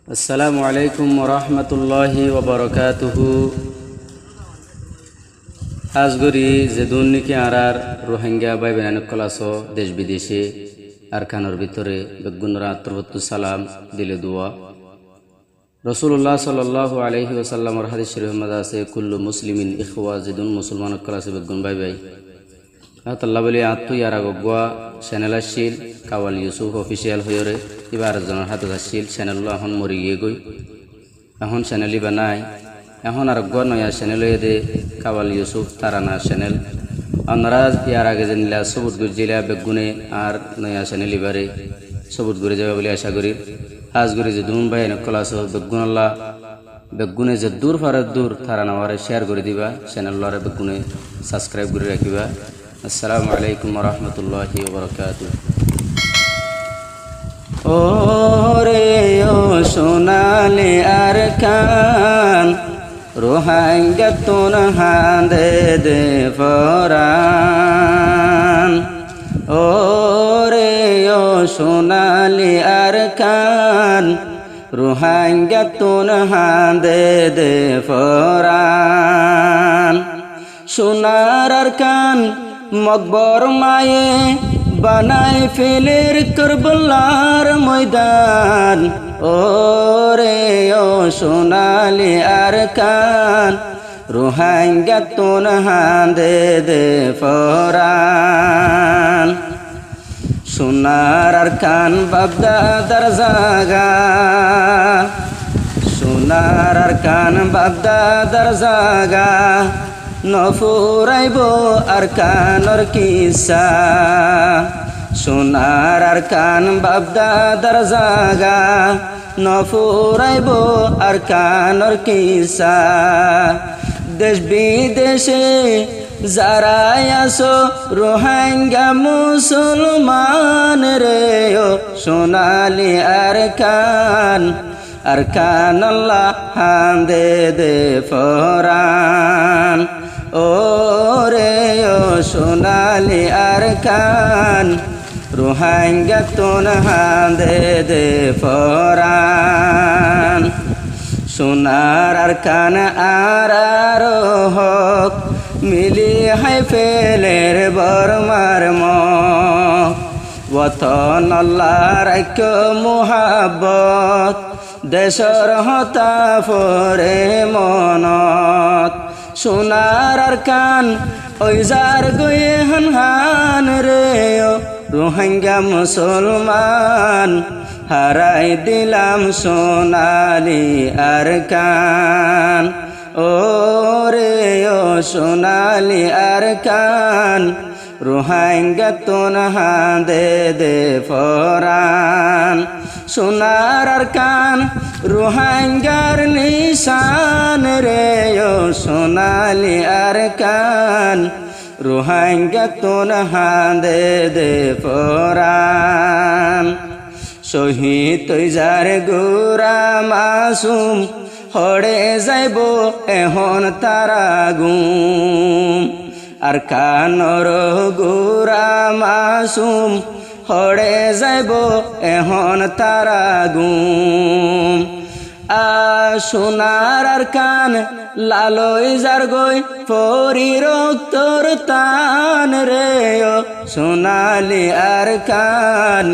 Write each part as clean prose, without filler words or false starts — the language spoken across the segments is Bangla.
আসসালামু আলাইকুম ওরহমতুল্লাহি ওবরকাতুহু। আজগরি যে দুর্নীতি আরার রোহিঙ্গা বাই বেনানকলাস দেশ বিদেশে আর খানোর ভিতরে বেগুনরা আত্মবত্তু সালাম দিলে দোয়া। রসুল্লাহ সাল্লাল্লাহু আলাইহি ওয়াসাল্লামর হাদিস শরীফ মধ্যে আছে কুল্লু মুসলিমিন ইখওয়া যেদুন মুসলমান কলাসে বেগুন বাই বাই আল্লাহ বলি আত্মু ইয়ারা গগুয়া চ্যানেল আসছিল কাওয়াল ইউসুফ অফিসিয়াল হয়ে এবার জনের হাতে আসছিল চ্যানেল এখন মরি গিয়ে গই এখন চ্যানেলই বা নাই এখন আর গয়া নয়া চ্যানেল হয়ে দে কাওয়াল ইউসুফ তারানা চ্যানেল আপনারা ইয়ার আগে যে নিলা সবুজ গুড় জিলা বেগুনে আর নয়া চ্যানেল এবারে সবুজ ঘুরে যাবে বলে আশা করি। আজ করি যে দুন ভাই কলাস বেগুন আল্লাহ বেগুনে যে দূর ফারে দূর তারানা ওয়ারে শেয়ার করে দিবা চ্যানেল বেগুনে সাবস্ক্রাইব করে রাখিবা। আসসালামু আলাইকুম ওরহমতুল্লাহি ওবরকাতুহু। ওরে ও সোনালি আর কান রোহাঙ্গা তুন হাঁদে দে ফরান। ওরে ও সোনালি আর কান রোহাঙ্গা তুন হাঁদে দে ফরান। সোনার আর কান মকবর মায়ে বানায় ফেলের করবলার ময়দান। ওরে ও সোনালি আর কান রোহাঙ্গা তুন হাঁদে দে ফরান। সোনার আর কান বাগদাদার জাগা, সোনার আর কান বাগদাদার জাগা নফুরাইব আর কানর কিসা। সোনার আর কান বাগদাদার জাগা নফুরাইব আর কানর কিসা। দেশ বিদেশে যারাই আসো রোহিঙ্গা মুসলমান রে ও সোনালি আর কান আল্লাহ হাঁদে দে ফরান। ওরে ও সোনালি আর কান রোহিঙ্গা তুন হাঁদে দে ফরান। সোনার আর কান আর হক মিলি হাই ফেলের বরমার মতন আল্লাহর ঐক্য মুহাব্বত দেশর হতা ফরে মনত। সোনার আর কান ওই যার গয়ে হান হান রে ও রোহিঙ্গা মুসলমান হারাই দিলাম সোনালি আর কান। ওরে ও সোনালি আর কান রোহিঙ্গা তুন হাঁদে দে ফরান। সোনার আর কান রোহিঙ্গার নিশান রে ও সোনালি আর কান রোহিঙ্গা তুন হাঁদে দে ফরান। শহীদ যার গোরা মাসুম হড়ে যাইব এখন তারা গুম। আর কানর গোরা মাসুম হড়ে যাইব এখন তারা গুম। সোনার আর কান লালই যার গই পরি রক্তর তান রে ও সোনালি আর কান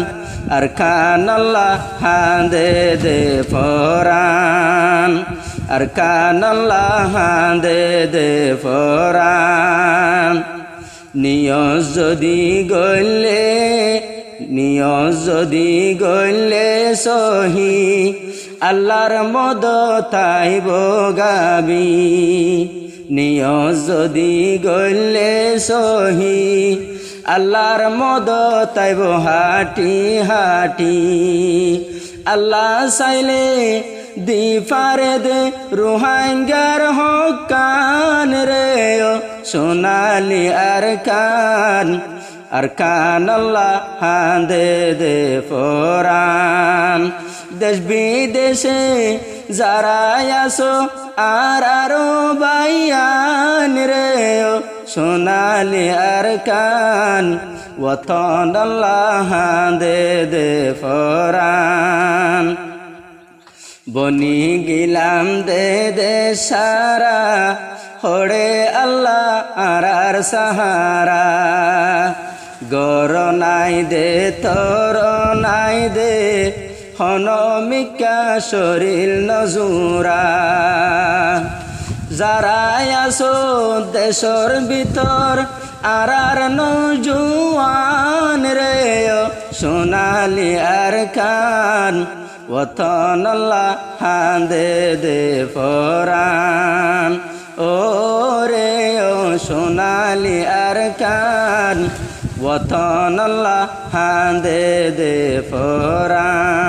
আল্লাহ হাঁদে দে ফরান। আর কান আল্লাহ হাঁদে দে ফরান। নিয়জ যদি গলে সহি আল্লাহর মদ তাইব গাবি। নিয়জ যদি গলে সহি আল্লাহর মদ তাইব হাটি হাটি। আল্লাহ চাইলে দি পারে দে রোহিঙ্গার হকান রে ও সোনালি আর কান আল্লাহ হাঁদে দে ফরান। দেশ বিদেশে যারা আসো আর বাইয়ান রে ও সোনালি আর কান ওয়াতন আল্লাহ দে দে ফরান বনি গিলাম দে দে সারা হড়ে আল্লাহ আরার সাহারা গর নাই দে তর নাই দে হনমিকা শরীর নজুরা যারাই আসো দেশর ভিতর আরার নজুয়ান রে সোনালি আর খান ওতন আল্লাহ হান্দে দে ফরান ও রে ও সোনালি আর খান ওতন আল্লাহ হান্দে দে ফরান।